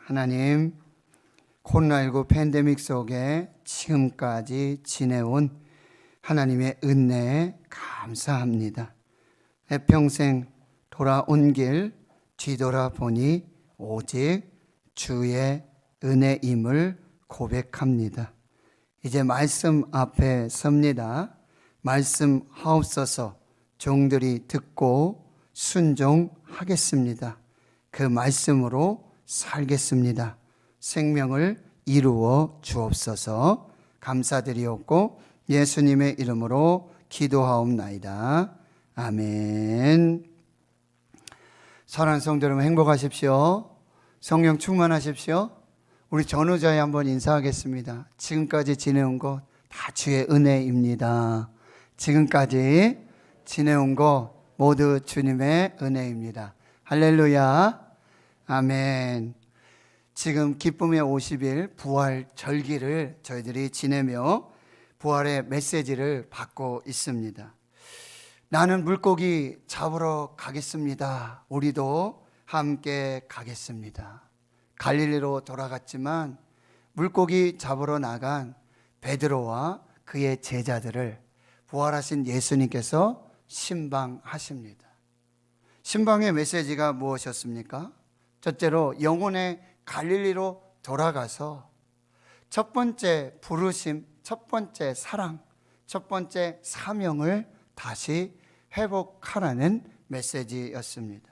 하나님, 코로나19 팬데믹 속에 지금까지 지내온 하나님의 은혜에 감사합니다. 내 평생 돌아온 길 뒤돌아보니 오직 주의 은혜임을 고백합니다. 이제 말씀 앞에 섭니다. 말씀하옵소서. 종들이 듣고 순종하겠습니다. 그 말씀으로 살겠습니다. 생명을 이루어 주옵소서. 감사드리옵고 예수님의 이름으로 기도하옵나이다. 아멘. 사랑하는 성도 여러분, 행복하십시오. 성령 충만하십시오. 우리 전우자에 한번 인사하겠습니다. 지금까지 지내온 것 다 주의 은혜입니다. 지금까지 지내온 것 모두 주님의 은혜입니다. 할렐루야. 아멘. 지금 기쁨의 50일 부활 절기를 저희들이 지내며 부활의 메시지를 받고 있습니다. 나는 물고기 잡으러 가겠습니다. 우리도 함께 가겠습니다. 갈릴리로 돌아갔지만 물고기 잡으러 나간 베드로와 그의 제자들을 부활하신 예수님께서 신방하십니다. 신방의 메시지가 무엇이었습니까? 첫째로 영혼의 갈릴리로 돌아가서 첫 번째 부르심, 첫 번째 사랑, 첫 번째 사명을 다시 회복하라는 메시지였습니다.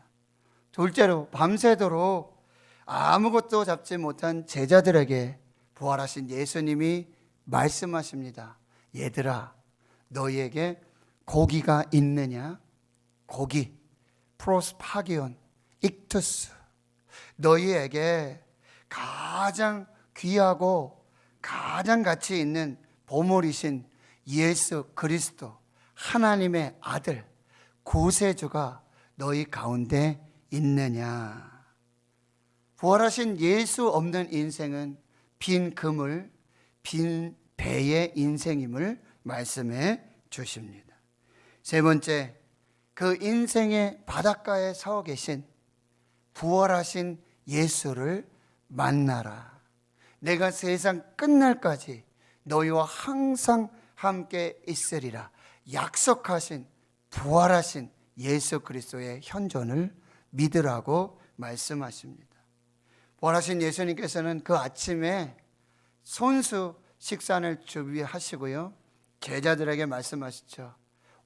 둘째로 밤새도록 아무것도 잡지 못한 제자들에게 부활하신 예수님이 말씀하십니다. 얘들아, 너희에게 고기가 있느냐? 고기, 프로스파기온, 익투스. 너희에게 가장 귀하고 가장 가치 있는 보물이신 예수 그리스도, 하나님의 아들, 구세주가 너희 가운데 있느냐? 부활하신 예수 없는 인생은 빈 그물, 빈 배의 인생임을 말씀해 주십니다. 세 번째, 그 인생의 바닷가에 서 계신 부활하신 예수를 만나라. 내가 세상 끝날까지 너희와 항상 함께 있으리라. 약속하신 부활하신 예수 그리스도의 현존을 믿으라고 말씀하십니다. 부활하신 예수님께서는 그 아침에 손수 식사를 준비하시고요, 제자들에게 말씀하시죠.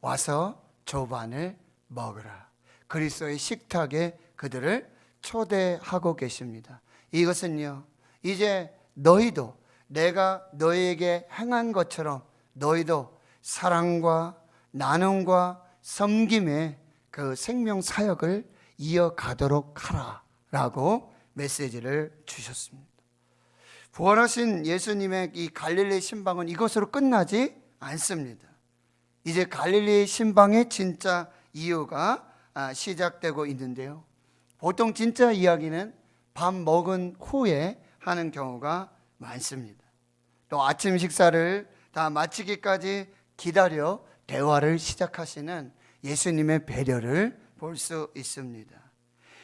와서 조반을 먹으라. 그리스도의 식탁에 그들을 초대하고 계십니다. 이것은요, 이제 너희도 내가 너희에게 행한 것처럼 너희도 사랑과 나눔과 섬김의 그 생명 사역을 이어가도록 하라 라고 메시지를 주셨습니다. 부활하신 예수님의 이 갈릴리 신방은 이것으로 끝나지 않습니다. 이제 갈릴리 신방의 진짜 이유가 시작되고 있는데요, 보통 진짜 이야기는 밥 먹은 후에 하는 경우가 많습니다. 또 아침 식사를 다 마치기까지 기다려 대화를 시작하시는 예수님의 배려를 볼 수 있습니다.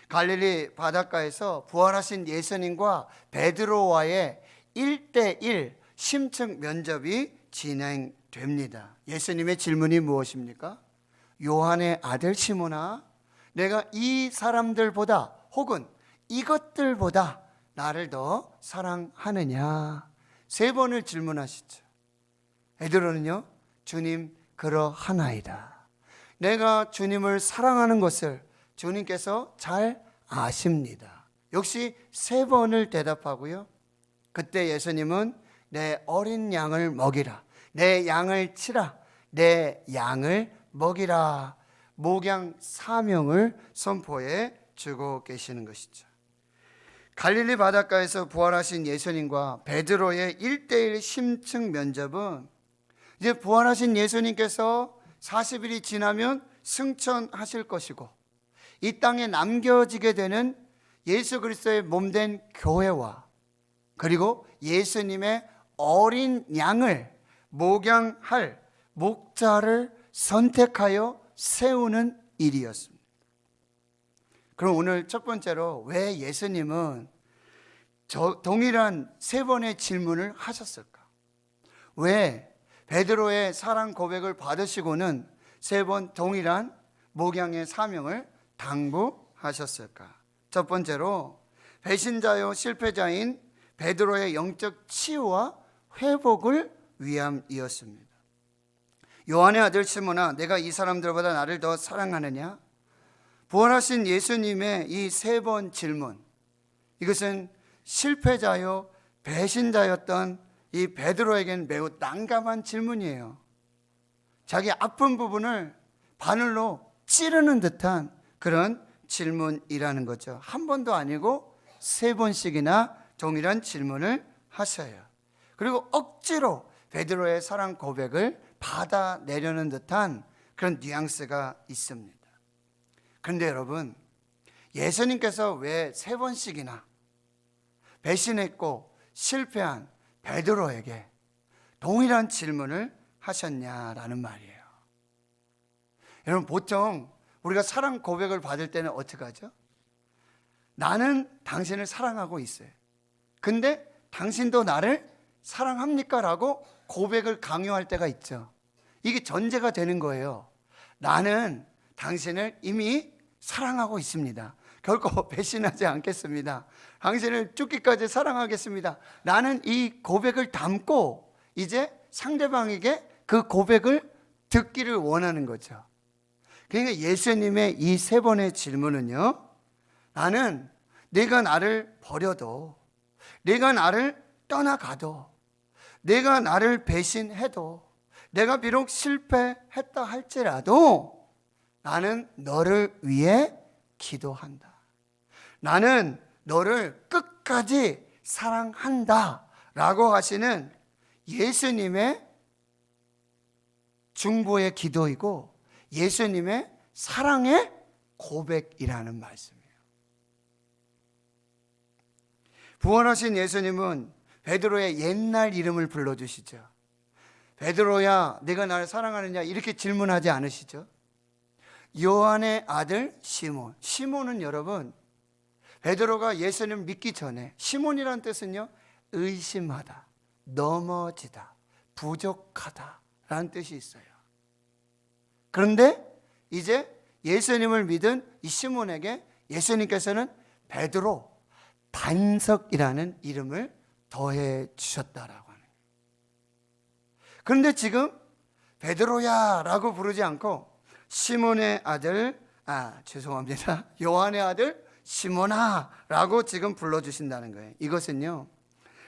갈릴리 바닷가에서 부활하신 예수님과 베드로와의 1대1 심층 면접이 진행됩니다. 예수님의 질문이 무엇입니까? 요한의 아들 시몬아, 내가 이 사람들보다 혹은 이것들보다 나를 더 사랑하느냐? 세 번을 질문하시죠. 베드로는요, 주님 그러하나이다. 내가 주님을 사랑하는 것을 주님께서 잘 아십니다. 역시 세 번을 대답하고요, 그때 예수님은 내 어린 양을 먹이라, 내 양을 치라, 내 양을 먹이라, 목양 사명을 선포해 주고 계시는 것이죠. 갈릴리 바닷가에서 부활하신 예수님과 베드로의 1대1 심층 면접은 이제 부활하신 예수님께서 40일이 지나면 승천하실 것이고 이 땅에 남겨지게 되는 예수 그리스도의 몸된 교회와 그리고 예수님의 어린 양을 목양할 목자를 선택하여 세우는 일이었습니다. 그럼 오늘 첫 번째로 왜 예수님은 동일한 세 번의 질문을 하셨을까? 왜 베드로의 사랑 고백을 받으시고는 세 번 동일한 목양의 사명을 당부하셨을까? 첫 번째로 배신자요 실패자인 베드로의 영적 치유와 회복을 위함이었습니다. 요한의 아들 시몬아, 내가 이 사람들보다 나를 더 사랑하느냐? 부활하신 예수님의 이 세 번 질문, 이것은 실패자요 배신자였던 이 베드로에겐 매우 난감한 질문이에요. 자기 아픈 부분을 바늘로 찌르는 듯한 그런 질문이라는 거죠. 한 번도 아니고 세 번씩이나 동일한 질문을 하셔요. 그리고 억지로 베드로의 사랑 고백을 받아내려는 듯한 그런 뉘앙스가 있습니다. 그런데 여러분, 예수님께서 왜 세 번씩이나 배신했고 실패한 베드로에게 동일한 질문을 하셨냐라는 말이에요. 여러분, 보통 우리가 사랑 고백을 받을 때는 어떻게 하죠? 나는 당신을 사랑하고 있어요. 근데 당신도 나를 사랑합니까? 라고 고백을 강요할 때가 있죠. 이게 전제가 되는 거예요. 나는 당신을 이미 사랑하고 있습니다. 결코 배신하지 않겠습니다. 당신을 죽기까지 사랑하겠습니다. 나는 이 고백을 담고 이제 상대방에게 그 고백을 듣기를 원하는 거죠. 그러니까 예수님의 이 세 번의 질문은요, 나는 네가 나를 버려도, 네가 나를 떠나가도, 내가 나를 배신해도, 내가 비록 실패했다 할지라도 나는 너를 위해 기도한다. 나는 너를 끝까지 사랑한다 라고 하시는 예수님의 중보의 기도이고 예수님의 사랑의 고백이라는 말씀이에요. 부활하신 예수님은 베드로의 옛날 이름을 불러주시죠. 베드로야, 네가 나를 사랑하느냐? 이렇게 질문하지 않으시죠. 요한의 아들 시몬. 시몬은 여러분, 베드로가 예수님을 믿기 전에, 시몬이란 뜻은요, 의심하다, 넘어지다, 부족하다 라는 뜻이 있어요. 그런데 이제 예수님을 믿은 이 시몬에게 예수님께서는 베드로, 반석이라는 이름을 더해 주셨다라고 하는 거예요. 그런데 지금 베드로야 라고 부르지 않고 시몬의 아들, 요한의 아들 시몬아 라고 지금 불러주신다는 거예요. 이것은요,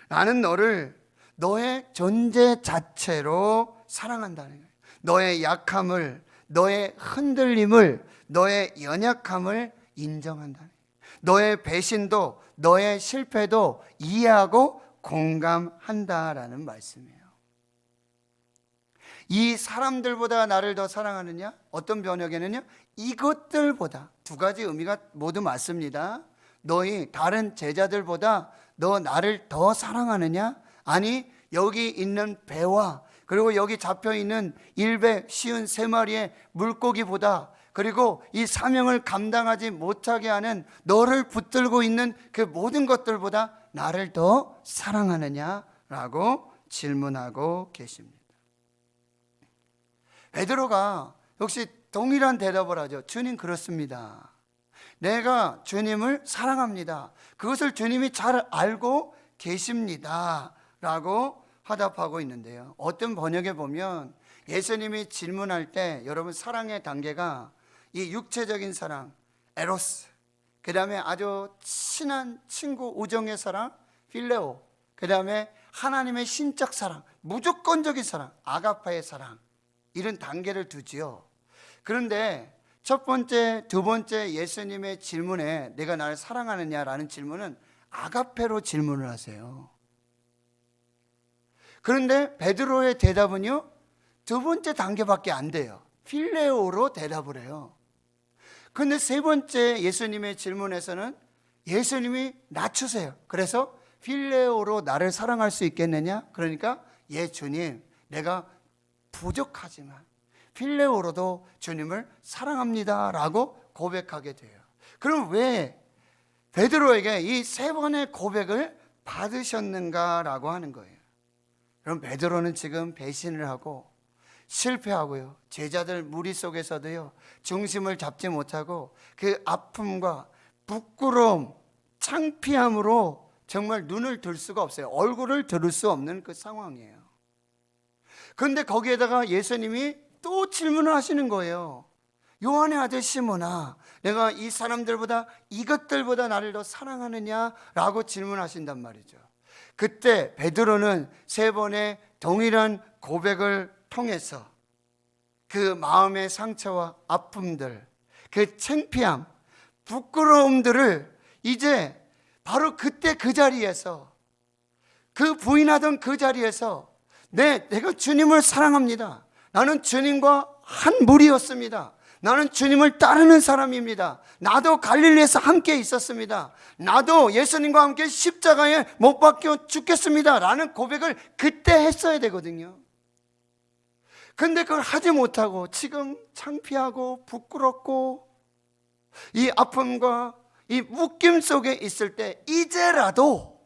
나는 너를 너의 존재 자체로 사랑한다는 거예요. 너의 약함을, 너의 흔들림을, 너의 연약함을 인정한다는 거예요. 너의 배신도, 너의 실패도 이해하고 공감한다라는 말씀이에요. 이 사람들보다 나를 더 사랑하느냐? 어떤 번역에는요, 이것들보다, 두 가지 의미가 모두 맞습니다. 너희 다른 제자들보다 너 나를 더 사랑하느냐? 아니, 여기 있는 배와 그리고 여기 잡혀있는 153마리의 물고기보다, 그리고 이 사명을 감당하지 못하게 하는 너를 붙들고 있는 그 모든 것들보다 나를 더 사랑하느냐라고 질문하고 계십니다. 베드로가 역시 동일한 대답을 하죠. 주님, 그렇습니다. 내가 주님을 사랑합니다. 그것을 주님이 잘 알고 계십니다 라고 화답하고 있는데요, 어떤 번역에 보면 예수님이 질문할 때 여러분, 사랑의 단계가 이 육체적인 사랑, 에로스, 그 다음에 아주 친한 친구 우정의 사랑, 필레오, 그 다음에 하나님의 신적 사랑, 무조건적인 사랑, 아가파의 사랑, 이런 단계를 두지요. 그런데 첫 번째, 두 번째 예수님의 질문에 내가 나를 사랑하느냐라는 질문은 아가페로 질문을 하세요. 그런데 베드로의 대답은요, 두 번째 단계밖에 안 돼요. 필레오로 대답을 해요. 그런데 세 번째 예수님의 질문에서는 예수님이 낮추세요. 그래서 필레오로 나를 사랑할 수 있겠느냐? 그러니까 예 주님, 내가 부족하지만 필레오로도 주님을 사랑합니다 라고 고백하게 돼요. 그럼 왜 베드로에게 이 세 번의 고백을 받으셨는가라고 하는 거예요. 그럼 베드로는 지금 배신을 하고 실패하고요, 제자들 무리 속에서도요 중심을 잡지 못하고 그 아픔과 부끄러움, 창피함으로 정말 눈을 들 수가 없어요. 얼굴을 들을 수 없는 그 상황이에요. 그런데 거기에다가 예수님이 또 질문을 하시는 거예요. 요한의 아들 시몬아, 내가 이 사람들보다, 이것들보다 나를 더 사랑하느냐라고 질문하신단 말이죠. 그때 베드로는 3번의 동일한 고백을 통해서 그 마음의 상처와 아픔들, 그 창피함, 부끄러움들을 이제 바로 그때 그 자리에서, 그 부인하던 그 자리에서 내가 주님을 사랑합니다. 나는 주님과 한 무리였습니다. 나는 주님을 따르는 사람입니다. 나도 갈릴리에서 함께 있었습니다. 나도 예수님과 함께 십자가에 못 박혀 죽겠습니다 라는 고백을 그때 했어야 되거든요. 근데 그걸 하지 못하고 지금 창피하고 부끄럽고 이 아픔과 이 묶임 속에 있을 때 이제라도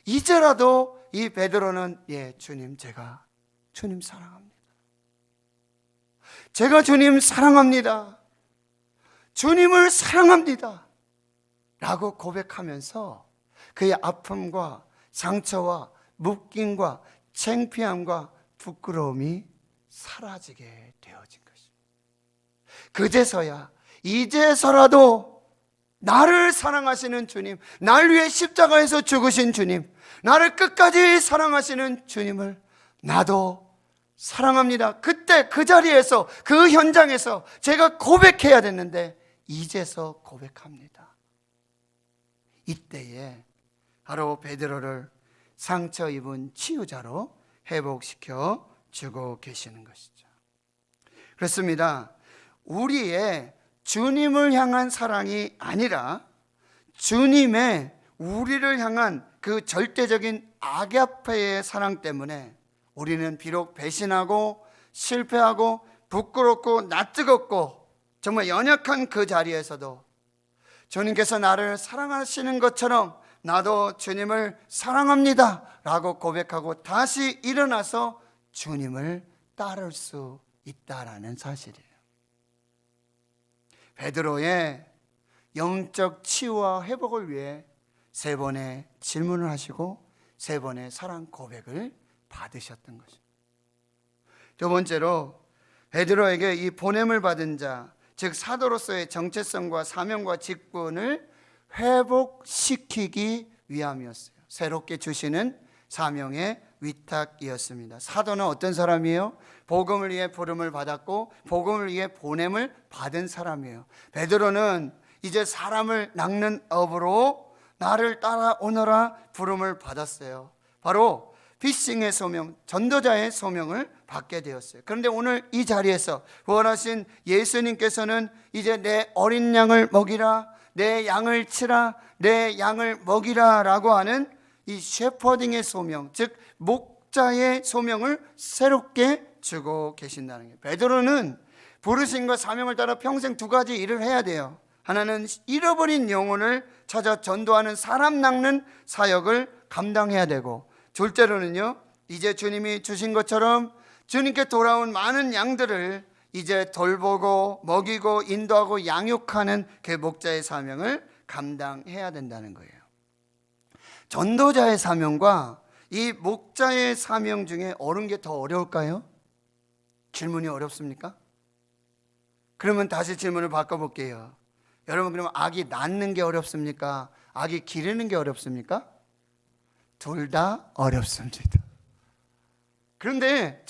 이 베드로는 주님, 제가 주님 사랑합니다. 제가 주님 사랑합니다. 주님을 사랑합니다 라고 고백하면서 그의 아픔과 상처와 묶임과 창피함과 부끄러움이 사라지게 되어진 것입니다. 그제서야, 이제서라도 나를 사랑하시는 주님, 날 위해 십자가에서 죽으신 주님, 나를 끝까지 사랑하시는 주님을 나도 사랑합니다. 그때 그 자리에서, 그 현장에서 제가 고백해야 됐는데 이제서 고백합니다. 이때에 바로 베드로를 상처 입은 치유자로 회복시켜 주고 계시는 것이죠. 그렇습니다. 우리의 주님을 향한 사랑이 아니라 주님의 우리를 향한 그 절대적인 아가페의 사랑 때문에 우리는 비록 배신하고 실패하고 부끄럽고 낯뜨겁고 정말 연약한 그 자리에서도 주님께서 나를 사랑하시는 것처럼 나도 주님을 사랑합니다 라고 고백하고 다시 일어나서 주님을 따를 수 있다라는 사실이에요. 베드로의 영적 치유와 회복을 위해 3번의 질문을 하시고 3번의 사랑 고백을 받으셨던 것입니다. 2번째로 베드로에게 이 보냄을 받은 자, 즉 사도로서의 정체성과 사명과 직분을 회복시키기 위함이었어요. 새롭게 주시는 사명의 위탁이었습니다. 사도는 어떤 사람이에요? 복음을 위해 부름을 받았고 복음을 위해 보냄을 받은 사람이에요. 베드로는 이제 사람을 낚는 업으로 나를 따라오너라 부름을 받았어요. 바로 피싱의 소명, 전도자의 소명을 받게 되었어요. 그런데 오늘 이 자리에서 부활하신 예수님께서는 이제 내 어린 양을 먹이라, 내 양을 치라, 내 양을 먹이라 라고 하는 이 셰퍼딩의 소명, 즉 목자의 소명을 새롭게 주고 계신다는 거예요. 베드로는 부르심과 사명을 따라 평생 2가지 일을 해야 돼요. 하나는 잃어버린 영혼을 찾아 전도하는 사람 낚는 사역을 감당해야 되고, 둘째로는요, 이제 주님이 주신 것처럼 주님께 돌아온 많은 양들을 이제 돌보고 먹이고 인도하고 양육하는 그 목자의 사명을 감당해야 된다는 거예요. 전도자의 사명과 이 목자의 사명 중에 옳은 게 더 어려울까요? 질문이 어렵습니까? 그러면 다시 질문을 바꿔볼게요. 여러분, 그러면 아기 낳는 게 어렵습니까? 아기 기르는 게 어렵습니까? 둘 다 어렵습니다. 그런데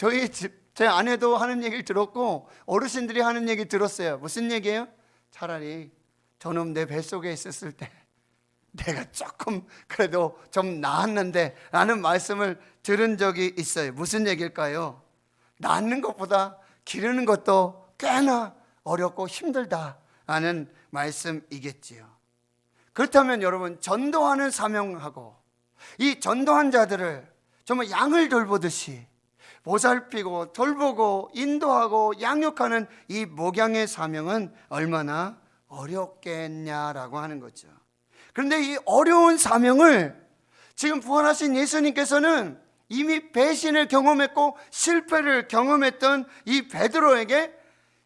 제 아내도 하는 얘기를 들었고 어르신들이 하는 얘기 들었어요. 무슨 얘기예요? 차라리 저놈 내 뱃속에 있었을 때 내가 조금 그래도 좀 나았는데 라는 말씀을 들은 적이 있어요. 무슨 얘기일까요? 낳는 것보다 기르는 것도 꽤나 어렵고 힘들다라는 말씀이겠지요. 그렇다면 여러분, 전도하는 사명하고 이 전도한 자들을 정말 양을 돌보듯이 보살피고 돌보고 인도하고 양육하는 이 목양의 사명은 얼마나 어렵겠냐라고 하는 거죠. 그런데 이 어려운 사명을 지금 부활하신 예수님께서는 이미 배신을 경험했고 실패를 경험했던 이 베드로에게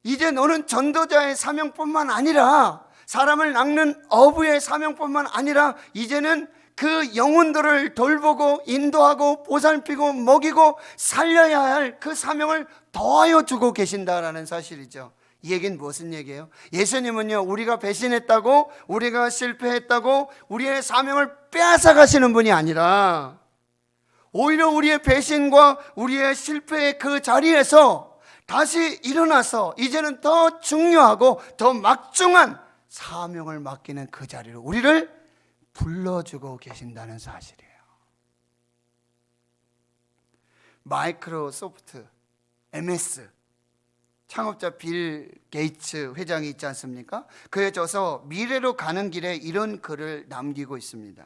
이제 너는 전도자의 사명뿐만 아니라 사람을 낚는 어부의 사명뿐만 아니라 이제는 그 영혼들을 돌보고 인도하고 보살피고 먹이고 살려야 할 그 사명을 더하여 주고 계신다라는 사실이죠. 이 얘기는 무슨 얘기예요? 예수님은요, 우리가 배신했다고, 우리가 실패했다고 우리의 사명을 빼앗아 가시는 분이 아니라 오히려 우리의 배신과 우리의 실패의 그 자리에서 다시 일어나서 이제는 더 중요하고 더 막중한 사명을 맡기는 그 자리로 우리를 불러주고 계신다는 사실이에요. 마이크로소프트, MS 창업자 빌 게이츠 회장이 있지 않습니까? 그에 져서 미래로 가는 길에 이런 글을 남기고 있습니다.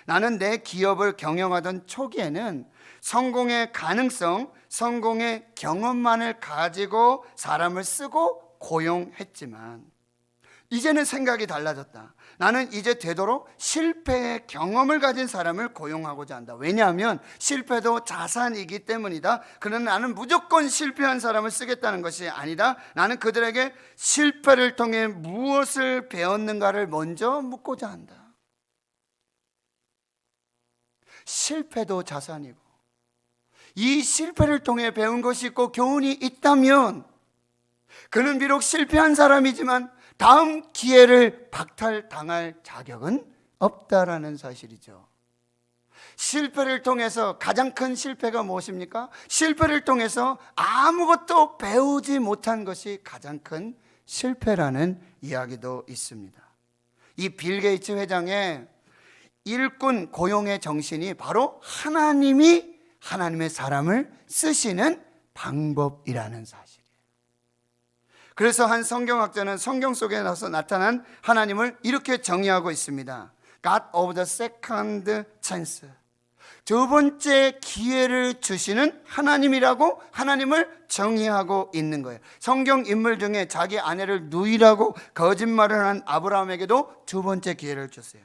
나는 내 기업을 경영하던 초기에는 성공의 가능성, 성공의 경험만을 가지고 사람을 쓰고 고용했지만 이제는 생각이 달라졌다. 나는 이제 되도록 실패의 경험을 가진 사람을 고용하고자 한다. 왜냐하면 실패도 자산이기 때문이다. 그러나 나는 무조건 실패한 사람을 쓰겠다는 것이 아니다. 나는 그들에게 실패를 통해 무엇을 배웠는가를 먼저 묻고자 한다. 실패도 자산이고 이 실패를 통해 배운 것이 있고 교훈이 있다면 그는 비록 실패한 사람이지만 다음 기회를 박탈당할 자격은 없다라는 사실이죠. 실패를 통해서 가장 큰 실패가 무엇입니까? 실패를 통해서 아무것도 배우지 못한 것이 가장 큰 실패라는 이야기도 있습니다. 이 빌 게이츠 회장의 일꾼 고용의 정신이 바로 하나님의 사람을 쓰시는 방법이라는 사실이에요. 그래서 한 성경학자는 성경 속에 나타난 하나님을 이렇게 정의하고 있습니다. God of the second chance. 두 번째 기회를 주시는 하나님이라고 하나님을 정의하고 있는 거예요. 성경 인물 중에 자기 아내를 누이라고 거짓말을 한 아브라함에게도 두 번째 기회를 줬어요.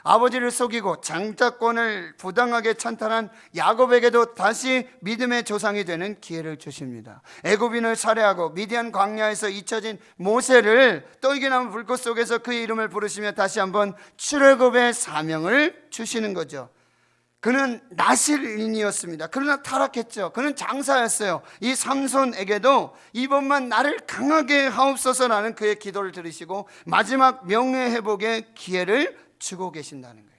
아버지를 속이고 장자권을 부당하게 찬탈한 야곱에게도 다시 믿음의 조상이 되는 기회를 주십니다. 애굽인을 살해하고 미디안 광야에서 잊혀진 모세를 떨기나무 불꽃 속에서 그의 이름을 부르시며 다시 한번 출애굽의 사명을 주시는 거죠. 그는 나실인이었습니다. 그러나 타락했죠. 그는 장사였어요. 이 삼손에게도 이번만 나를 강하게 하옵소서라는 그의 기도를 들으시고 마지막 명예회복의 기회를 주고 계신다는 거예요.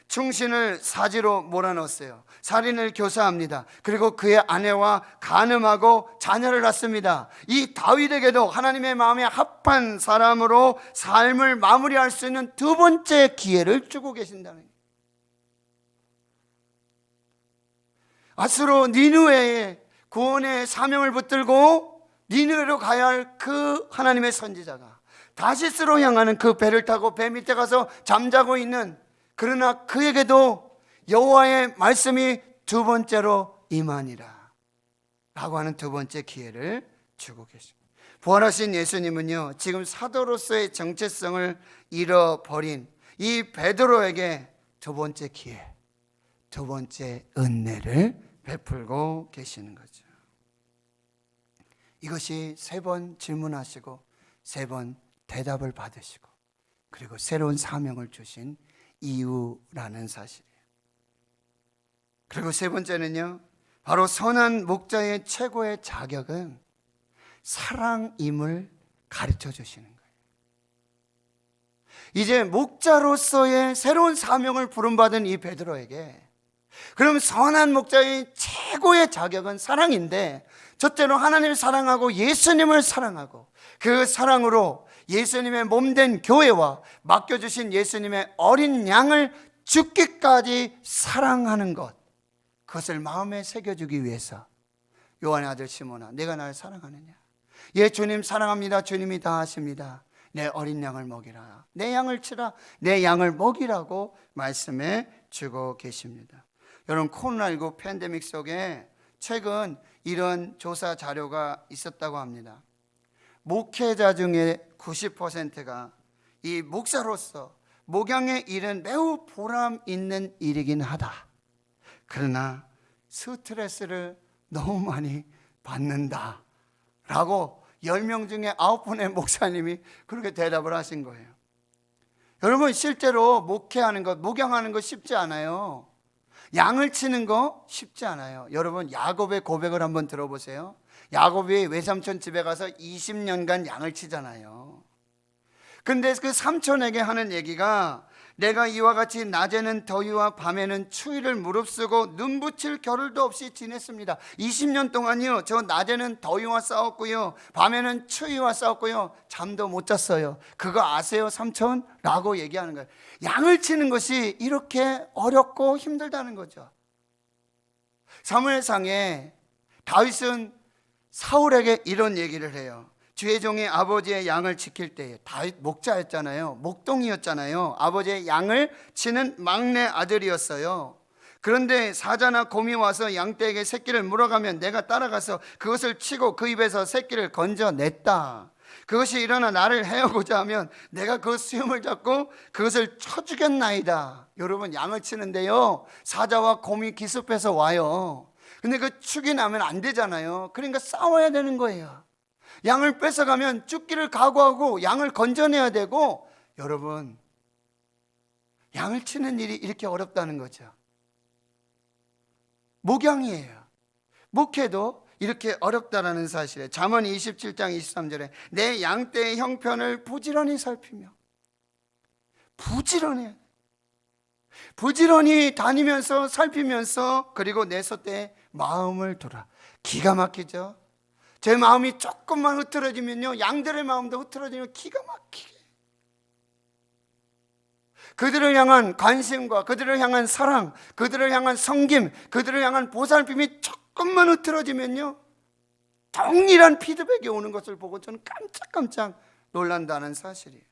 충신을 사지로 몰아넣었어요. 살인을 교사합니다. 그리고 그의 아내와 간음하고 자녀를 낳습니다. 이 다윗에게도 하나님의 마음에 합한 사람으로 삶을 마무리할 수 있는 두 번째 기회를 주고 계신다는 거예요. 아수로 니느웨의 구원의 사명을 붙들고 니느웨로 가야 할 그 하나님의 선지자가 다시스로 향하는 그 배를 타고 배 밑에 가서 잠자고 있는, 그러나 그에게도 여호와의 말씀이 두 번째로 임하니라 라고 하는 두 번째 기회를 주고 계십니다. 부활하신 예수님은요, 지금 사도로서의 정체성을 잃어버린 이 베드로에게 두 번째 기회, 두 번째 은혜를 베풀고 계시는 거죠. 이것이 세 번 질문하시고 세 번 대답을 받으시고 그리고 새로운 사명을 주신 이유라는 사실이에요. 그리고 세 번째는요, 바로 선한 목자의 최고의 자격은 사랑임을 가르쳐 주시는 거예요. 이제 목자로서의 새로운 사명을 부름받은 이 베드로에게 그럼 선한 목자의 최고의 자격은 사랑인데, 첫째로 하나님을 사랑하고 예수님을 사랑하고 그 사랑으로 예수님의 몸된 교회와 맡겨주신 예수님의 어린 양을 죽기까지 사랑하는 것, 그것을 마음에 새겨주기 위해서 요한의 아들 시몬아, 내가 나를 사랑하느냐? 예, 주님 사랑합니다. 주님이 다 하십니다. 내 어린 양을 먹이라, 내 양을 치라, 내 양을 먹이라고 말씀해 주고 계십니다. 여러분, 코로나19 팬데믹 속에 최근 이런 조사 자료가 있었다고 합니다. 목회자 중에 90%가 이 목사로서 목양의 일은 매우 보람 있는 일이긴 하다. 그러나 스트레스를 너무 많이 받는다 라고 10명 중에 9분의 목사님이 그렇게 대답을 하신 거예요. 여러분, 실제로 목회하는 것, 목양하는 거 쉽지 않아요. 양을 치는 거 쉽지 않아요. 여러분, 야곱의 고백을 한번 들어보세요. 야곱이 외삼촌 집에 가서 20년간 양을 치잖아요. 근데 그 삼촌에게 하는 얘기가, 내가 이와 같이 낮에는 더위와 밤에는 추위를 무릅쓰고 눈붙일 겨를도 없이 지냈습니다. 20년 동안요, 저 낮에는 더위와 싸웠고요, 밤에는 추위와 싸웠고요, 잠도 못 잤어요. 그거 아세요, 삼촌? 라고 얘기하는 거예요. 양을 치는 것이 이렇게 어렵고 힘들다는 거죠. 사무엘상에 다윗은 사울에게 이런 얘기를 해요. 주의 종이 아버지의 양을 지킬 때에, 다윗 목자였잖아요. 목동이었잖아요. 아버지의 양을 치는 막내 아들이었어요. 그런데 사자나 곰이 와서 양떼에게 새끼를 물어가면 내가 따라가서 그것을 치고 그 입에서 새끼를 건져냈다. 그것이 일어나 나를 해오고자 하면 내가 그 수염을 잡고 그것을 쳐 죽였나이다. 여러분, 양을 치는데요, 사자와 곰이 기습해서 와요. 근데 그 축이 나면 안 되잖아요. 그러니까 싸워야 되는 거예요. 양을 뺏어가면 죽기를 각오하고 양을 건져내야 되고, 여러분, 양을 치는 일이 이렇게 어렵다는 거죠. 목양이에요. 목회도 이렇게 어렵다라는 사실에 잠언 27장 23절에 내 양떼의 형편을 부지런히 살피며, 부지런히 다니면서 살피면서, 그리고 내 소떼의 마음을 두라. 기가 막히죠. 제 마음이 조금만 흐트러지면요, 양들의 마음도 흐트러지면 기가 막히게, 그들을 향한 관심과 그들을 향한 사랑, 그들을 향한 섬김, 그들을 향한 보살핌이 조금만 흐트러지면요, 동일한 피드백이 오는 것을 보고 저는 깜짝깜짝 놀란다는 사실이에요.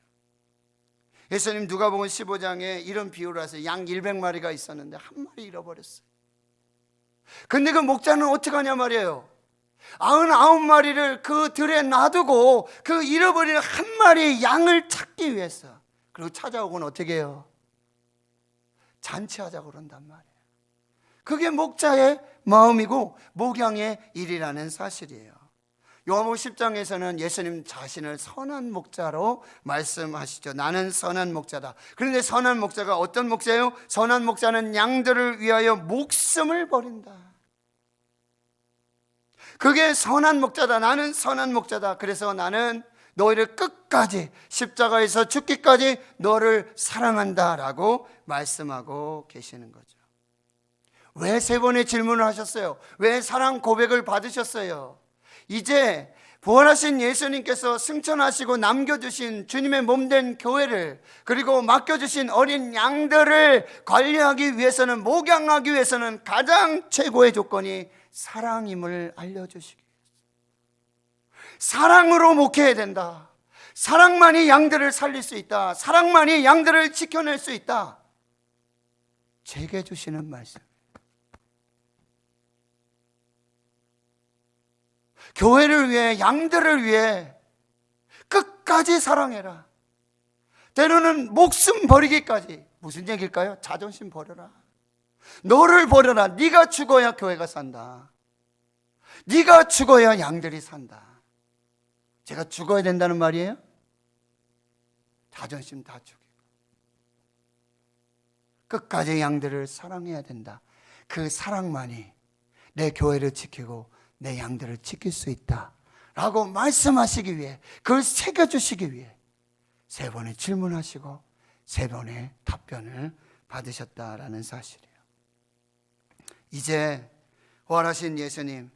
예수님 누가복음 15장에 이런 비유를 하세요. 양 100마리가 있었는데 한 마리 잃어버렸어요. 근데 그 목자는 어떻게 하냐 말이에요. 99마리를 그 들에 놔두고 그 잃어버린 한 마리의 양을 찾기 위해서, 그리고 찾아오고는 어떻게 해요? 잔치하자고 그런단 말이에요. 그게 목자의 마음이고 목양의 일이라는 사실이에요. 요한복음 10장에서는 예수님 자신을 선한 목자로 말씀하시죠. 나는 선한 목자다. 그런데 선한 목자가 어떤 목자예요? 선한 목자는 양들을 위하여 목숨을 버린다. 그게 선한 목자다. 나는 선한 목자다. 그래서 나는 너희를 끝까지, 십자가에서 죽기까지 너를 사랑한다 라고 말씀하고 계시는 거죠. 왜 3번의 질문을 하셨어요? 왜 사랑 고백을 받으셨어요? 이제 부활하신 예수님께서 승천하시고 남겨주신 주님의 몸된 교회를, 그리고 맡겨주신 어린 양들을 관리하기 위해서는, 목양하기 위해서는 가장 최고의 조건이 사랑임을 알려주시기 위해서, 사랑으로 목회해야 된다. 사랑만이 양들을 살릴 수 있다. 사랑만이 양들을 지켜낼 수 있다. 제게 주시는 말씀. 교회를 위해, 양들을 위해 끝까지 사랑해라. 때로는 목숨 버리기까지. 무슨 얘기일까요? 자존심 버려라. 너를 버려라. 네가 죽어야 교회가 산다. 네가 죽어야 양들이 산다. 제가 죽어야 된다는 말이에요? 자존심 다 죽이고 끝까지 양들을 사랑해야 된다. 그 사랑만이 내 교회를 지키고 내 양들을 지킬 수 있다 라고 말씀하시기 위해, 그걸 새겨주시기 위해 3번의 질문하시고 3번의 답변을 받으셨다라는 사실이에요. 이제 부활하신 예수님,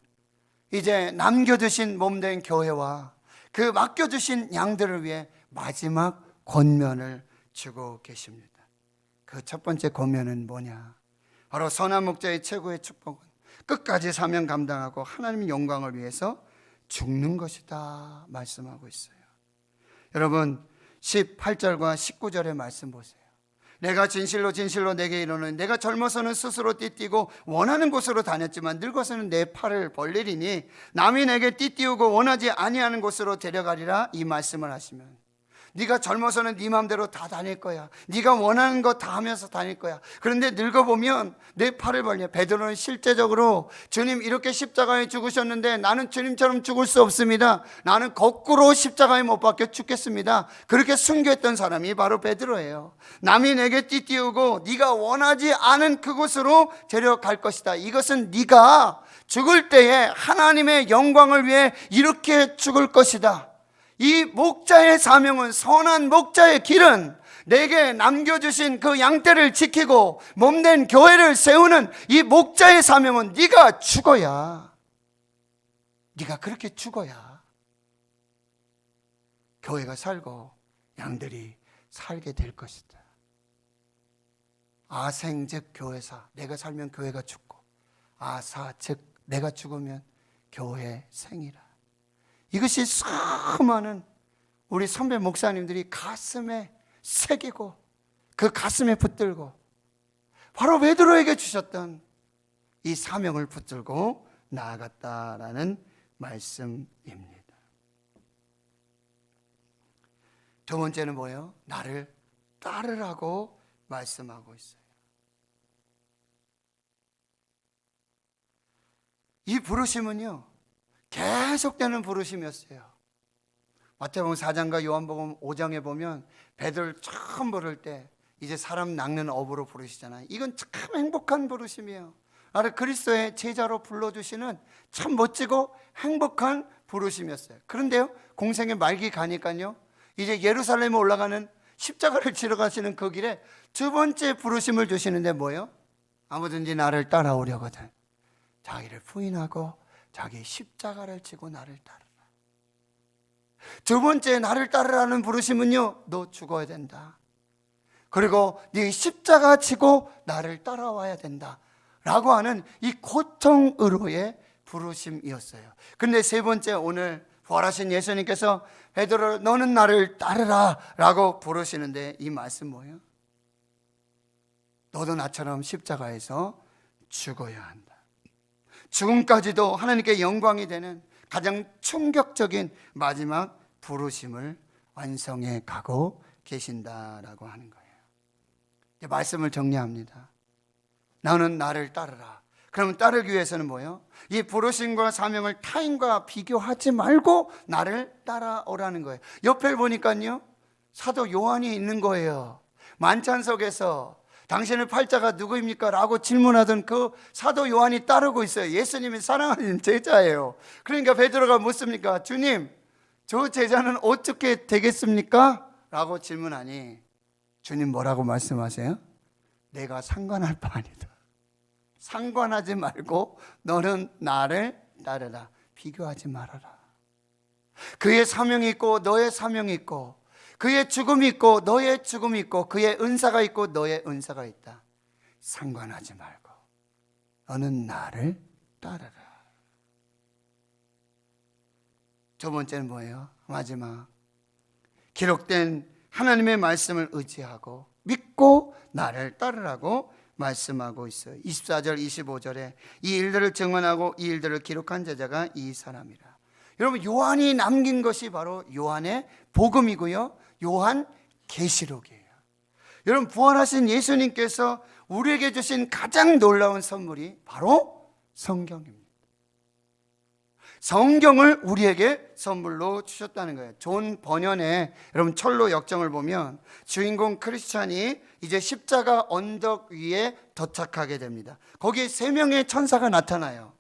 이제 남겨두신 몸된 교회와 그 맡겨주신 양들을 위해 마지막 권면을 주고 계십니다. 그 첫 번째 권면은 뭐냐? 바로 선한 목자의 최고의 축복은 끝까지 사명 감당하고 하나님 영광을 위해서 죽는 것이다 말씀하고 있어요. 여러분, 18절과 19절의 말씀 보세요. 내가 진실로 진실로 내게 이르노니 내가 젊어서는 스스로 띠띠고 원하는 곳으로 다녔지만 늙어서는 내 팔을 벌리리니 남이 내게 띠띠우고 원하지 아니하는 곳으로 데려가리라, 이 말씀을 하시면, 네가 젊어서는 네 마음대로 다 다닐 거야. 네가 원하는 거 다 하면서 다닐 거야. 그런데 늙어보면 내 팔을 벌려. 베드로는 실제적으로 주님 이렇게 십자가에 죽으셨는데 나는 주님처럼 죽을 수 없습니다. 나는 거꾸로 십자가에 못 박혀 죽겠습니다. 그렇게 순교했던 사람이 바로 베드로예요. 남이 내게 띠띠우고 네가 원하지 않은 그곳으로 데려갈 것이다. 이것은 네가 죽을 때에 하나님의 영광을 위해 이렇게 죽을 것이다. 이 목자의 사명은, 선한 목자의 길은 내게 남겨주신 그 양떼를 지키고 몸된 교회를 세우는 이 목자의 사명은 네가 죽어야, 네가 그렇게 죽어야 교회가 살고 양들이 살게 될 것이다. 아생 즉 교회사, 내가 살면 교회가 죽고, 아사 즉 내가 죽으면 교회 생이라. 이것이 수많은 우리 선배 목사님들이 가슴에 새기고 그 가슴에 붙들고 바로 베드로에게 주셨던 이 사명을 붙들고 나아갔다라는 말씀입니다. 두 번째는 뭐예요? 나를 따르라고 말씀하고 있어요. 이 부르심은요, 계속되는 부르심이었어요. 마태복음 4장과 요한복음 5장에 보면 베드로를 처음 부를 때 이제 사람 낚는 어부로 부르시잖아요. 이건 참 행복한 부르심이에요. 나를 그리스도의 제자로 불러주시는 참 멋지고 행복한 부르심이었어요. 그런데요, 공생의 말기 가니까요, 이제 예루살렘에 올라가는 십자가를 지러 가시는 그 길에 두 번째 부르심을 주시는데 뭐예요? 아무든지 나를 따라오려거든 자기를 부인하고 자기 십자가를 지고 나를 따르라. 두 번째 나를 따르라는 부르심은요, 너 죽어야 된다. 그리고 네 십자가 지고 나를 따라와야 된다 라고 하는 이 고통으로의 부르심이었어요. 근데 세 번째, 오늘 부활하신 예수님께서 베드로 너는 나를 따르라 라고 부르시는데 이 말씀 뭐예요? 너도 나처럼 십자가에서 죽어야 한다. 죽음까지도 하나님께 영광이 되는 가장 충격적인 마지막 부르심을 완성해 가고 계신다라고 하는 거예요. 이제 말씀을 정리합니다. 너는 나를 따르라. 그러면 따르기 위해서는 뭐예요? 이 부르심과 사명을 타인과 비교하지 말고 나를 따라오라는 거예요. 옆에 보니까요, 사도 요한이 있는 거예요. 만찬석에서 당신의 팔자가 누구입니까? 라고 질문하던 그 사도 요한이 따르고 있어요. 예수님이 사랑하는 제자예요. 그러니까 베드로가 묻습니까? 주님, 저 제자는 어떻게 되겠습니까? 라고 질문하니 주님 뭐라고 말씀하세요? 내가 상관할 바 아니다. 상관하지 말고 너는 나를 따르라. 비교하지 말아라. 그의 사명이 있고 너의 사명이 있고, 그의 죽음이 있고 너의 죽음이 있고, 그의 은사가 있고 너의 은사가 있다. 상관하지 말고 너는 나를 따르라. 두 번째는 뭐예요? 마지막, 기록된 하나님의 말씀을 의지하고 믿고 나를 따르라고 말씀하고 있어요. 24절 25절에 이 일들을 증언하고 이 일들을 기록한 제자가 이 사람이라. 여러분, 요한이 남긴 것이 바로 요한의 복음이고요, 요한 계시록이에요. 여러분, 부활하신 예수님께서 우리에게 주신 가장 놀라운 선물이 바로 성경입니다. 성경을 우리에게 선물로 주셨다는 거예요. 존 버년의 여러분 철로 역정을 보면 주인공 크리스찬이 이제 십자가 언덕 위에 도착하게 됩니다. 거기에 세 명의 천사가 나타나요.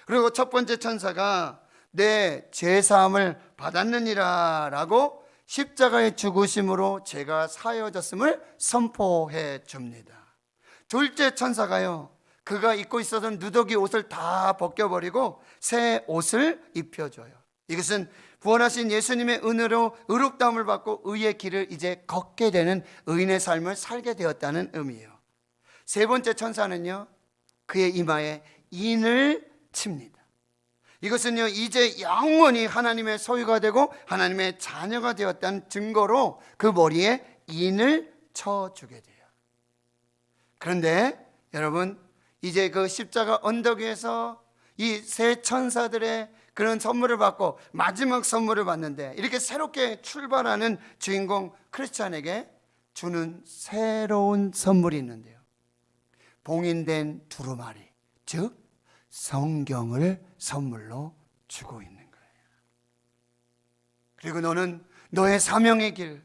그리고 첫 번째 천사가 내 죄사함을 받았느니라 라고 십자가의 죽으심으로 죄가 사여졌음을 선포해 줍니다. 둘째 천사가요, 그가 입고 있었던 누더기 옷을 다 벗겨버리고 새 옷을 입혀줘요. 이것은 부활하신 예수님의 은혜로 의롭다함을 받고 의의 길을 이제 걷게 되는 의인의 삶을 살게 되었다는 의미예요. 세 번째 천사는요, 그의 이마에 인을 칩니다. 이것은요, 이제 영원히 하나님의 소유가 되고 하나님의 자녀가 되었다는 증거로 그 머리에 인을 쳐주게 돼요. 그런데 여러분, 이제 그 십자가 언덕 위에서 이 세 천사들의 그런 선물을 받고 마지막 선물을 받는데, 이렇게 새롭게 출발하는 주인공 크리스찬에게 주는 새로운 선물이 있는데요, 봉인된 두루마리, 즉 성경을 선물로 주고 있는 거예요. 그리고 너는 너의 사명의 길,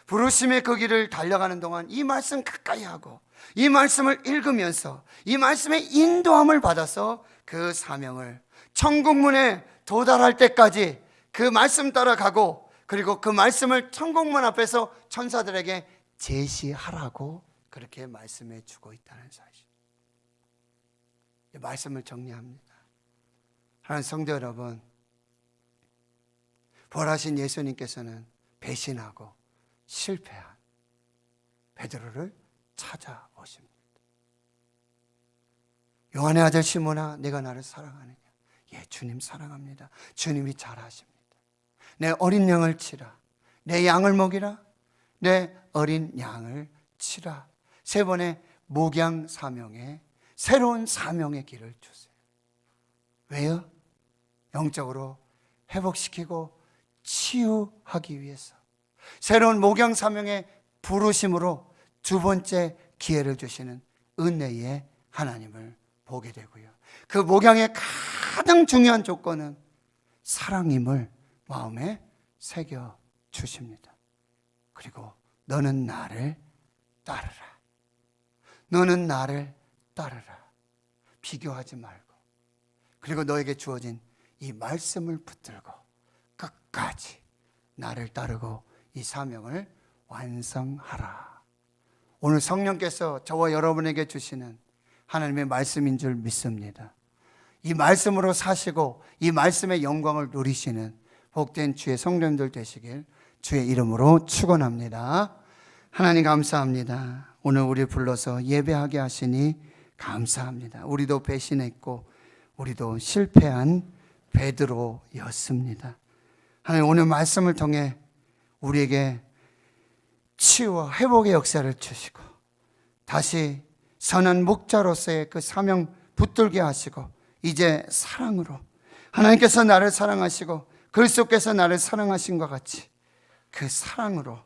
부르심의 그 길을 달려가는 동안 이 말씀 가까이 하고 이 말씀을 읽으면서 이 말씀의 인도함을 받아서 그 사명을 천국문에 도달할 때까지 그 말씀 따라가고, 그리고 그 말씀을 천국문 앞에서 천사들에게 제시하라고 그렇게 말씀해 주고 있다는 사실. 이 말씀을 정리합니다. 하나님 성도 여러분, 부활하신 예수님께서는 배신하고 실패한 베드로를 찾아오십니다. 요한의 아들 시몬아, 내가 나를 사랑하느냐? 예, 주님 사랑합니다. 주님이 잘하십니다. 내 어린 양을 치라. 내 양을 먹이라. 내 어린 양을 치라. 세 번의 목양 사명에, 새로운 사명의 길을 주세요. 왜요? 영적으로 회복시키고 치유하기 위해서. 새로운 목양 사명의 부르심으로 두 번째 기회를 주시는 은혜의 하나님을 보게 되고요, 그 목양의 가장 중요한 조건은 사랑임을 마음에 새겨 주십니다. 그리고 너는 나를 따르라. 너는 나를 따르라. 비교하지 말고, 그리고 너에게 주어진 이 말씀을 붙들고 끝까지 나를 따르고 이 사명을 완성하라. 오늘 성령께서 저와 여러분에게 주시는 하나님의 말씀인 줄 믿습니다. 이 말씀으로 사시고 이 말씀의 영광을 누리시는 복된 주의 성도님들 되시길 주의 이름으로 축원합니다. 하나님 감사합니다. 오늘 우리 불러서 예배하게 하시니 감사합니다. 우리도 배신했고 우리도 실패한 베드로였습니다. 하나님, 오늘 말씀을 통해 우리에게 치유와 회복의 역사를 주시고 다시 선한 목자로서의 그 사명 붙들게 하시고, 이제 사랑으로 하나님께서 나를 사랑하시고 그리스도께서 나를 사랑하신 것 같이 그 사랑으로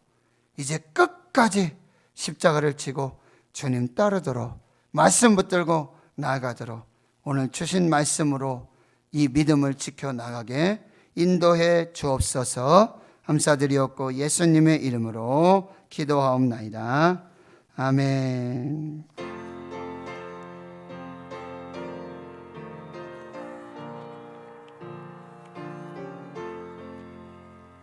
이제 끝까지 십자가를 지고 주님 따르도록, 말씀 붙들고 나아가도록 오늘 주신 말씀으로 이 믿음을 지켜나가게 인도해 주옵소서. 감사드리옵고 예수님의 이름으로 기도하옵나이다. 아멘.